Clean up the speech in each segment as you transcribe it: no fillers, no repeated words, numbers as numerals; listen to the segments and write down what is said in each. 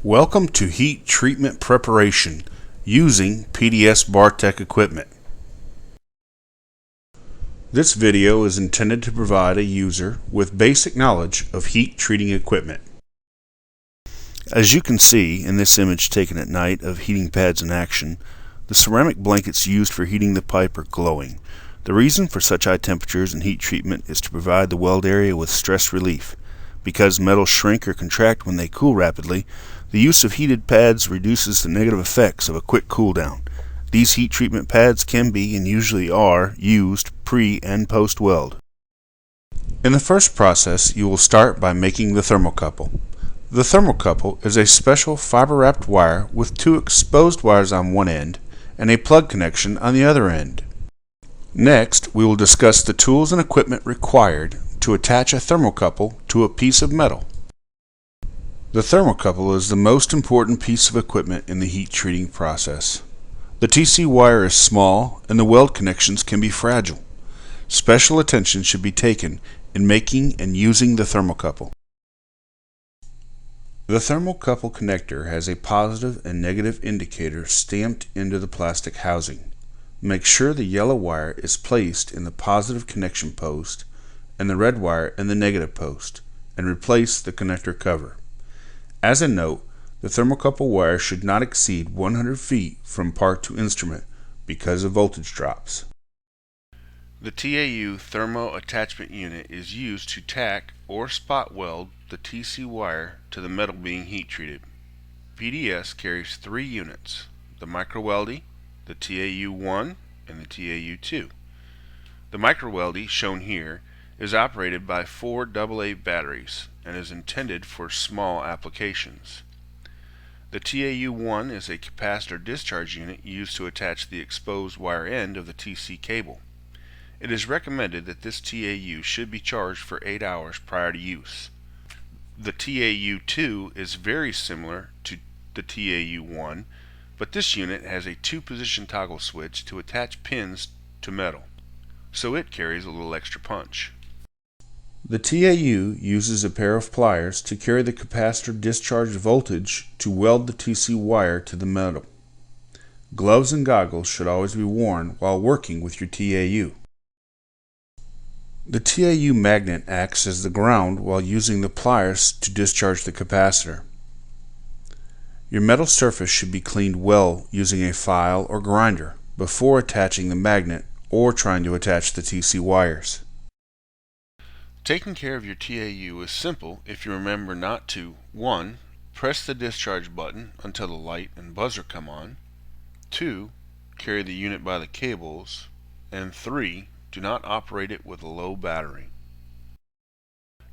Welcome to heat treatment preparation using PDS-Bartech equipment. This video is intended to provide a user with basic knowledge of heat treating equipment. As you can see in this image taken at night of heating pads in action, the ceramic blankets used for heating the pipe are glowing. The reason for such high temperatures and heat treatment is to provide the weld area with stress relief. Because metals shrink or contract when they cool rapidly, the use of heated pads reduces the negative effects of a quick cool down. These heat treatment pads can be, and usually are, used pre and post weld. In the first process, you will start by making the thermocouple. The thermocouple is a special fiber-wrapped wire with two exposed wires on one end and a plug connection on the other end. Next, we will discuss the tools and equipment required to attach a thermocouple to a piece of metal. The thermocouple is the most important piece of equipment in the heat treating process. The TC wire is small and the weld connections can be fragile. Special attention should be taken in making and using the thermocouple. The thermocouple connector has a positive and negative indicator stamped into the plastic housing. Make sure the yellow wire is placed in the positive connection post and the red wire in the negative post, and replace the connector cover. As a note, the thermocouple wire should not exceed 100 feet from part to instrument because of voltage drops. The TAU thermo attachment unit is used to tack or spot weld the TC wire to the metal being heat treated. PDS carries three units: the micro weldy, the TAU-1, and the TAU-2. The micro weldy, shown here, is operated by 4 AA batteries and is intended for small applications. The TAU-1 is a capacitor discharge unit used to attach the exposed wire end of the TC cable. It is recommended that this TAU should be charged for 8 hours prior to use. The TAU-2 is very similar to the TAU-1, but this unit has a 2-position toggle switch to attach pins to metal, so it carries a little extra punch. The TAU uses a pair of pliers to carry the capacitor discharge voltage to weld the TC wire to the metal. Gloves and goggles should always be worn while working with your TAU. The TAU magnet acts as the ground while using the pliers to discharge the capacitor. Your metal surface should be cleaned well using a file or grinder before attaching the magnet or trying to attach the TC wires. Taking care of your TAU is simple if you remember not to 1. Press the discharge button until the light and buzzer come on, 2. Carry the unit by the cables, and 3. Do not operate it with a low battery.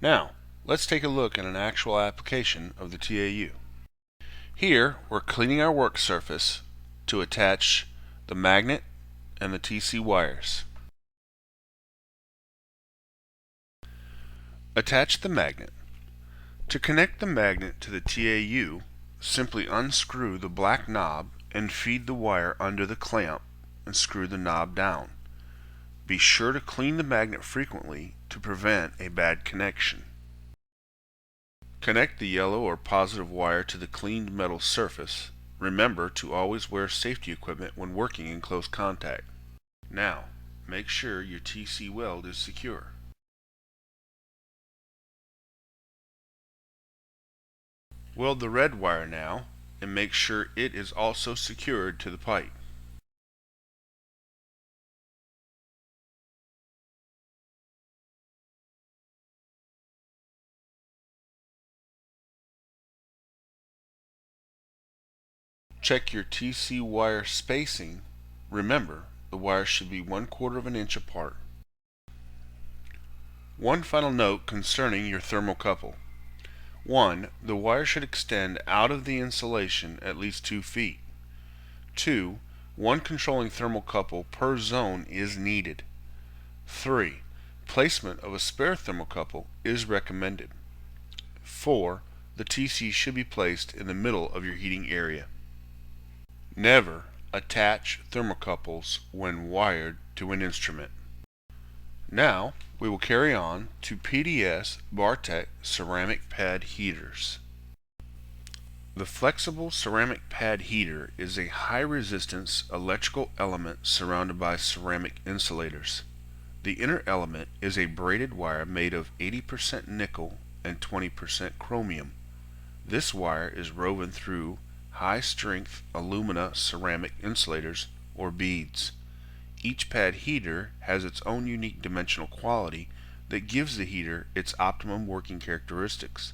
Now, let's take a look at an actual application of the TAU. Here, we're cleaning our work surface to attach the magnet and the TC wires. Attach the magnet. To connect the magnet to the TAU, simply unscrew the black knob and feed the wire under the clamp and screw the knob down. Be sure to clean the magnet frequently to prevent a bad connection. Connect the yellow or positive wire to the cleaned metal surface. Remember to always wear safety equipment when working in close contact. Now, make sure your TC weld is secure. Weld the red wire now and make sure it is also secured to the pipe. Check your TC wire spacing. Remember, the wires should be 1/4 of an inch apart. One final note concerning your thermocouple. 1. The wire should extend out of the insulation at least 2 feet. 2. One controlling thermocouple per zone is needed. 3. Placement of a spare thermocouple is recommended. 4. The TC should be placed in the middle of your heating area. Never attach thermocouples when wired to an instrument. Now, we will carry on to PDS-Bartech ceramic pad heaters. The flexible ceramic pad heater is a high-resistance electrical element surrounded by ceramic insulators. The inner element is a braided wire made of 80% nickel and 20% chromium. This wire is woven through high-strength alumina ceramic insulators or beads. Each pad heater has its own unique dimensional quality that gives the heater its optimum working characteristics.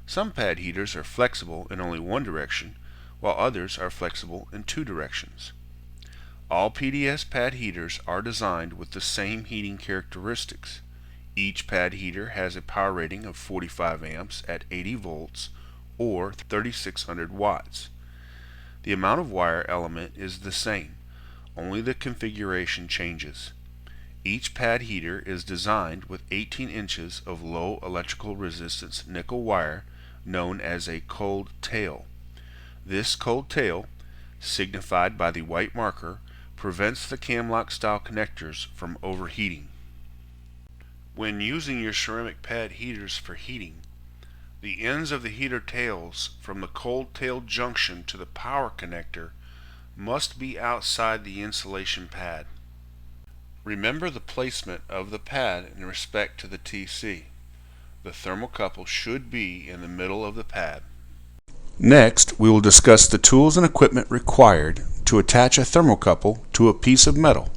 Some pad heaters are flexible in only one direction, while others are flexible in two directions. All PDS pad heaters are designed with the same heating characteristics. Each pad heater has a power rating of 45 amps at 80 volts or 3600 watts. The amount of wire element is the same, only the configuration changes. Each pad heater is designed with 18 inches of low electrical resistance nickel wire known as a cold tail. This cold tail, signified by the white marker, prevents the camlock style connectors from overheating. When using your ceramic pad heaters for heating, the ends of the heater tails from the cold tail junction to the power connector must be outside the insulation pad. Remember the placement of the pad in respect to the TC. The thermocouple should be in the middle of the pad. Next, we will discuss the tools and equipment required to attach a thermocouple to a piece of metal.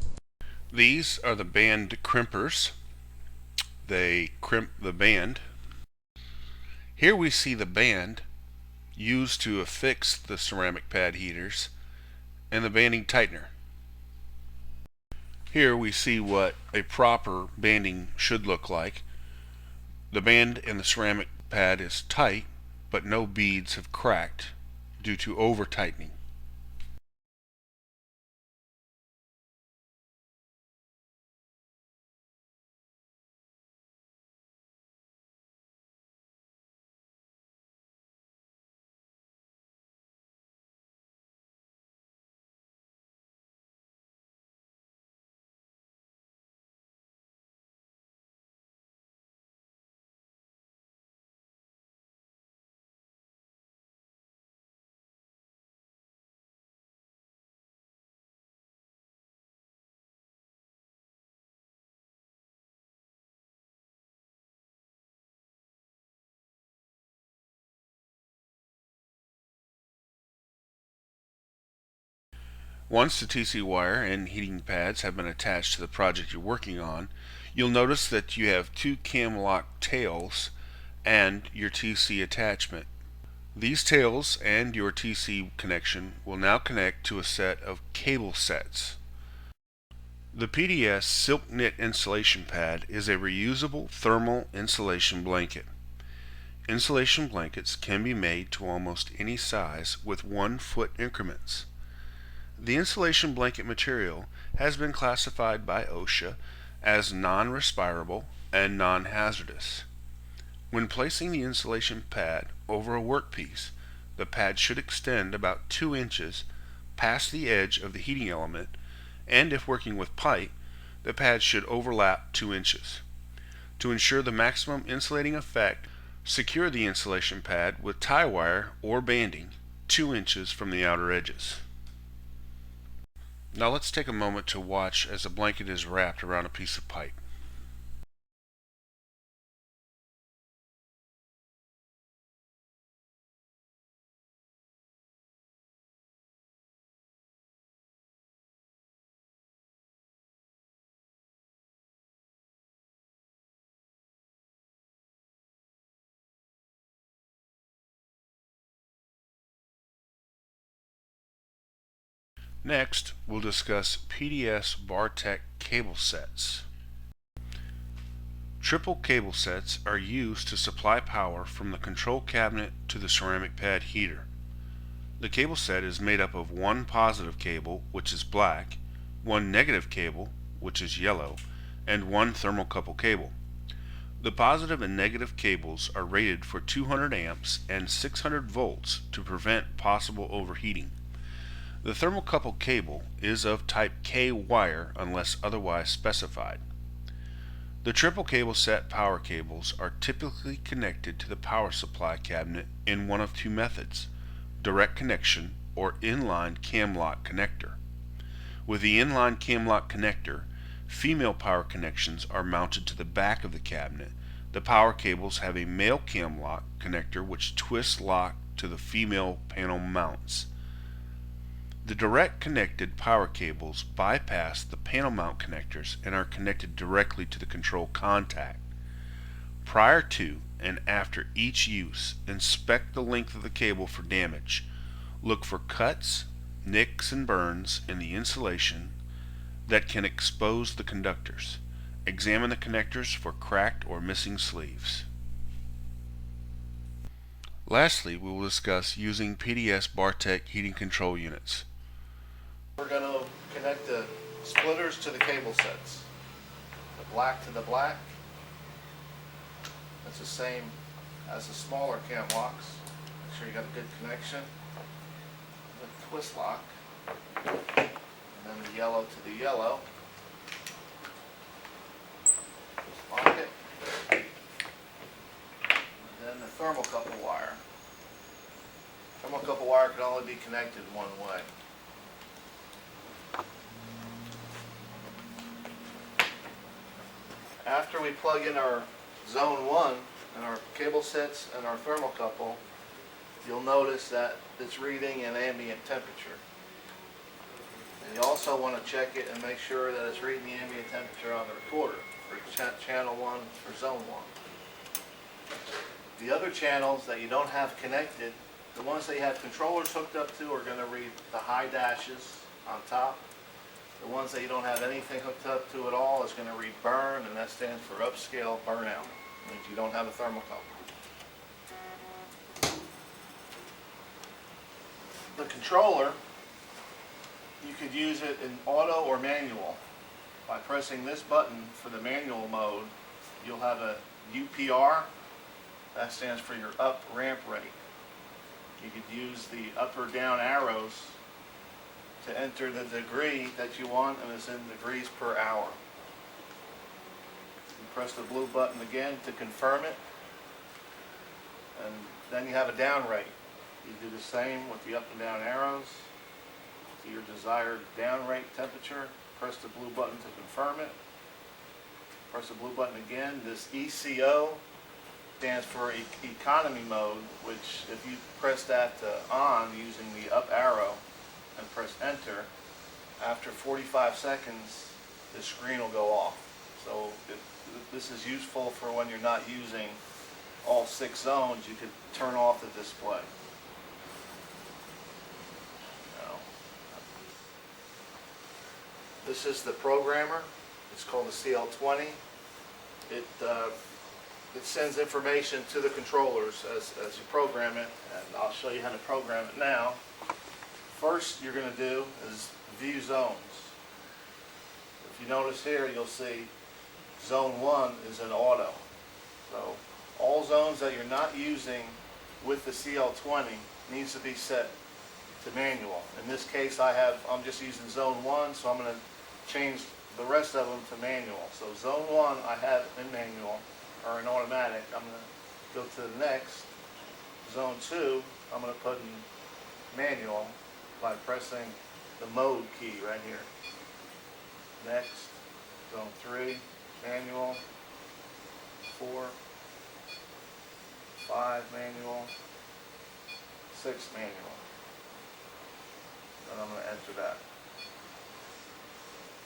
These are the band crimpers. They crimp the band. Here we see the band used to affix the ceramic pad heaters and the banding tightener. Here we see what a proper banding should look like. The band in the ceramic pad is tight, but no beads have cracked due to over tightening. Once the TC wire and heating pads have been attached to the project you're working on, you'll notice that you have two cam lock tails and your TC attachment. These tails and your TC connection will now connect to a set of cable sets. The PDS Silk Knit Insulation Pad is a reusable thermal insulation blanket. Insulation blankets can be made to almost any size with 1 foot increments. The insulation blanket material has been classified by OSHA as non-respirable and non-hazardous. When placing the insulation pad over a workpiece, the pad should extend about 2 inches past the edge of the heating element, and if working with pipe, the pad should overlap 2 inches. To ensure the maximum insulating effect, secure the insulation pad with tie wire or banding 2 inches from the outer edges. Now let's take a moment to watch as a blanket is wrapped around a piece of pipe. Next, we'll discuss PDS-Bartech cable sets. Triple cable sets are used to supply power from the control cabinet to the ceramic pad heater. The cable set is made up of one positive cable, which is black, one negative cable, which is yellow, and one thermocouple cable. The positive and negative cables are rated for 200 amps and 600 volts to prevent possible overheating. The thermocouple cable is of type K wire unless otherwise specified. The triple cable set power cables are typically connected to the power supply cabinet in one of two methods. direct connection or inline cam lock connector. With the inline cam lock connector, female power connections are mounted to the back of the cabinet. The power cables have a male cam lock connector which twists lock to the female panel mounts. The direct connected power cables bypass the panel mount connectors and are connected directly to the control contact. Prior to and after each use, inspect the length of the cable for damage. Look for cuts, nicks, and burns in the insulation that can expose the conductors. Examine the connectors for cracked or missing sleeves. Lastly, we will discuss using PDS-Bartech heating control units. We're going to connect the splitters to the cable sets. The black to the black. That's the same as the smaller cam locks. Make sure you got a good connection. The twist lock. And then the yellow to the yellow. Just lock it. And then the thermocouple wire. Thermocouple wire can only be connected one way. After we plug in our zone 1 and our cable sets and our thermocouple, you'll notice that it's reading an ambient temperature. And you also want to check it and make sure that it's reading the ambient temperature on the recorder for channel 1 for zone 1. The other channels that you don't have connected, the ones that you have controllers hooked up to, are going to read the high dashes on top. The ones that you don't have anything hooked up to at all is going to read burn, and that stands for upscale burnout. It means you don't have a thermocouple. The controller, you could use it in auto or manual. By pressing this button for the manual mode, you'll have a UPR. That stands for your up ramp rate. You could use the up or down arrows to enter the degree that you want, and it's in degrees per hour. You press the blue button again to confirm it, and then you have a down rate. You do the same with the up and down arrows to your desired down rate temperature. Press the blue button to confirm it. Press the blue button again. This ECO stands for economy mode, which if you press that on using the up arrow and press enter, after 45 seconds the screen will go off. So this is useful for when you're not using all 6 zones. You could turn off the display. Now, this is the programmer. It's called the CL20. It sends information to the controllers as you program it, and I'll show you how to program it now. First you're going to do is view zones. If you notice here, you'll see zone 1 is an auto. So all zones that you're not using with the CL20 needs to be set to manual. In this case I'm just using zone 1, so I'm going to change the rest of them to manual. So zone 1 I have in manual or in automatic. I'm going to go to the next. Zone 2 I'm going to put in manual by pressing the mode key right here. Next, zone 3, manual, 4, 5, manual, 6, manual. And I'm going to enter that.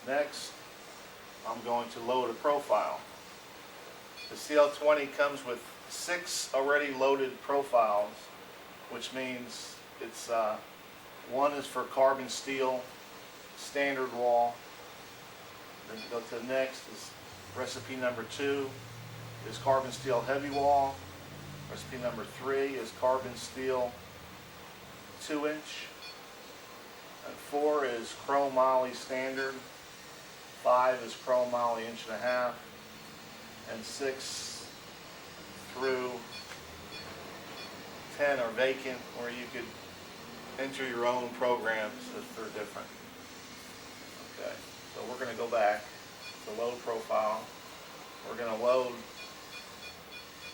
Next, I'm going to load a profile. The CL20 comes with 6 already loaded profiles, which means it's one is for carbon steel standard wall. Then you go to the next is recipe number 2 is carbon steel heavy wall. Recipe number 3 is carbon steel 2-inch. And 4 is chrome moly standard. 5 is chrome moly 1.5 inch. And 6 through 10 are vacant, where you could enter your own programs if they're different. Okay, so we're going to go back to load profile. We're going to load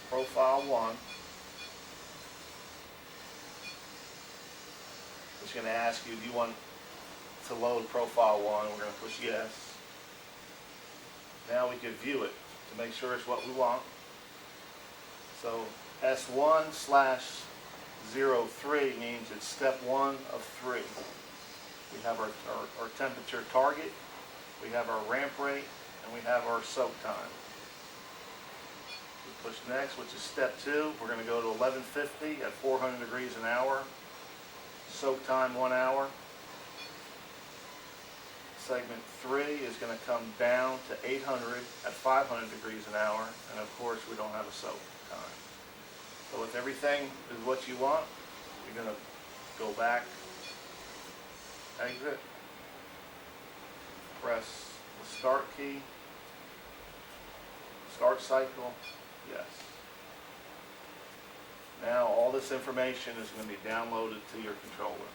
profile 1. It's going to ask you, do you want to load profile 1? We're going to push yes. Now we can view it to make sure it's what we want. So S1/03 means it's step 1 of 3. We have our temperature target, we have our ramp rate, and we have our soak time. We push next, which is step 2. We're going to go to 1150 at 400 degrees an hour. Soak time 1 hour. Segment 3 is going to come down to 800 at 500 degrees an hour, and of course we don't have a soak time. So if everything is what you want, you're going to go back, exit, press the start key, start cycle, yes. Now all this information is going to be downloaded to your controller.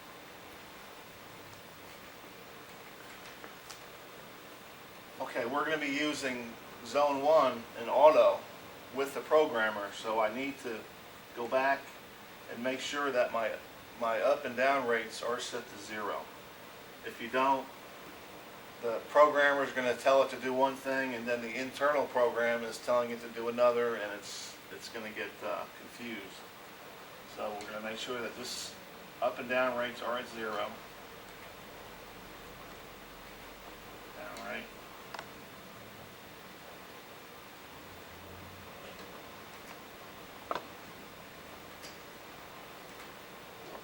Okay, we're going to be using Zone 1 in auto with the programmer, so I need to go back and make sure that my up and down rates are set to 0. If you don't, the programmer is going to tell it to do one thing, and then the internal program is telling it to do another, and it's going to get confused. So we're going to make sure that this up and down rates are at 0. All right.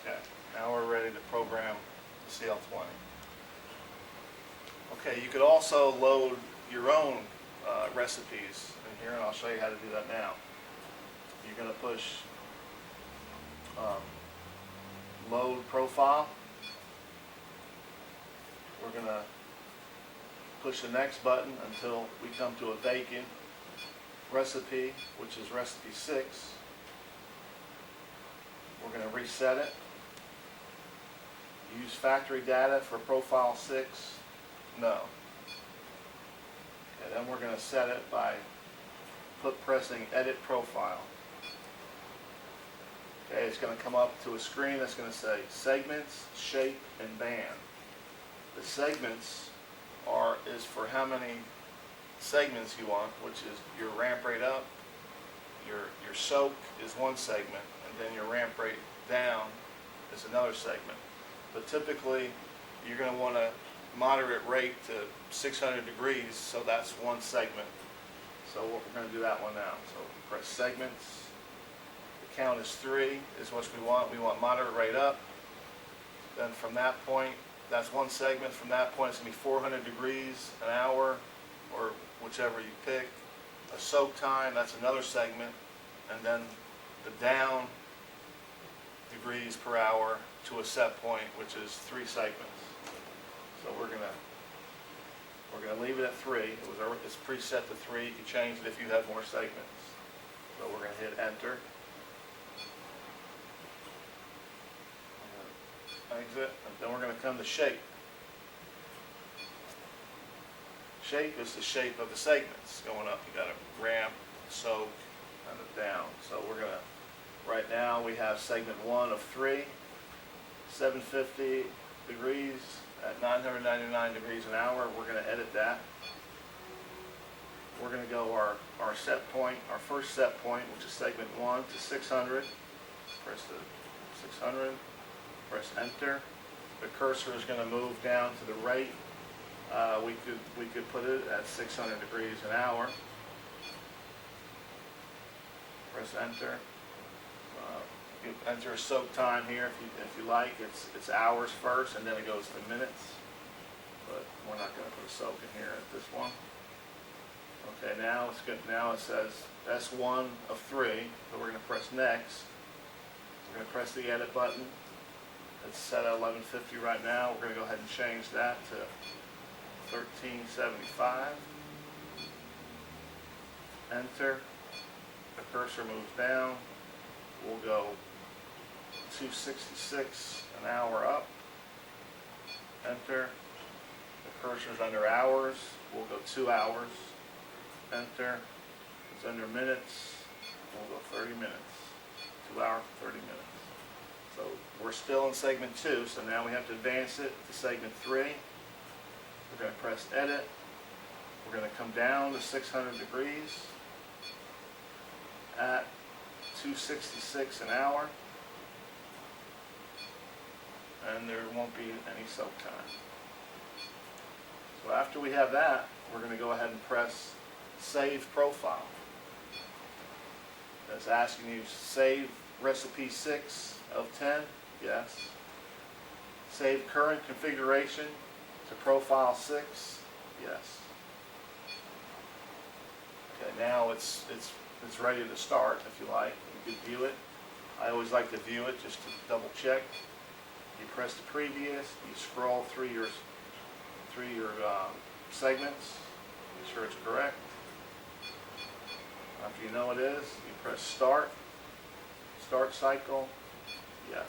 Okay, now we're ready to program the CL20. Okay, you could also load your own recipes in here, and I'll show you how to do that now. You're going to push load profile. We're going to push the next button until we come to a vacant recipe, which is recipe 6. We're going to reset it. Use factory data for profile 6. No. Okay, then we're going to set it by pressing edit profile. Okay, it's going to come up to a screen that's going to say segments, shape, and band. The segments is for how many segments you want, which is your ramp rate up, your soak is one segment, and then your ramp rate down is another segment. But typically, you're going to want a moderate rate to 600 degrees, so that's one segment. So we're going to do that one now. So press segments. The count is 3 is what we want. We want moderate rate up. Then from that point, that's one segment. From that point, it's going to be 400 degrees an hour, or whichever you pick. A soak time, that's another segment. And then the down degrees per hour to a set point, which is 3 segments. So we're gonna leave it at 3. It's preset to 3. You can change it if you have more segments. So we're gonna hit enter. Exit, and then we're gonna come to shape. Shape is the shape of the segments going up. You got a ramp, soak, and a down. So we're gonna, right now we have segment 1 of 3, 750 degrees at 999 degrees an hour. We're going to edit that. We're going to go our set point, our first set point, which is segment 1 to 600. Press the 600, press enter. The cursor is going to move down to the right. We could put it at 600 degrees an hour. Press enter. You enter a soak time here if you like. It's hours first, and then it goes to minutes. But we're not going to put a soak in here at this one. Okay, now it's good. Now it says S1 of 3. So we're going to press next. We're going to press the edit button. It's set at 1150 right now. We're going to go ahead and change that to 1375. Enter. The cursor moves down. We'll go 266 an hour up. Enter. The cursor's under hours. We'll go 2 hours. Enter. It's under minutes. We'll go 30 minutes. 2 hours and 30 minutes. So we're still in segment 2, so now we have to advance it to segment 3. We're going to press edit. We're going to come down to 600 degrees at 266 an hour, and there won't be any soak time. So after we have that, we're going to go ahead and press Save Profile. It's asking you save recipe 6 of 10, yes. Save current configuration to profile 6, yes. Okay, now it's ready to start if you like. You can view it. I always like to view it just to double check. You press the previous, you scroll through your segments, make sure it's correct. After you know it is, you press start cycle, yes.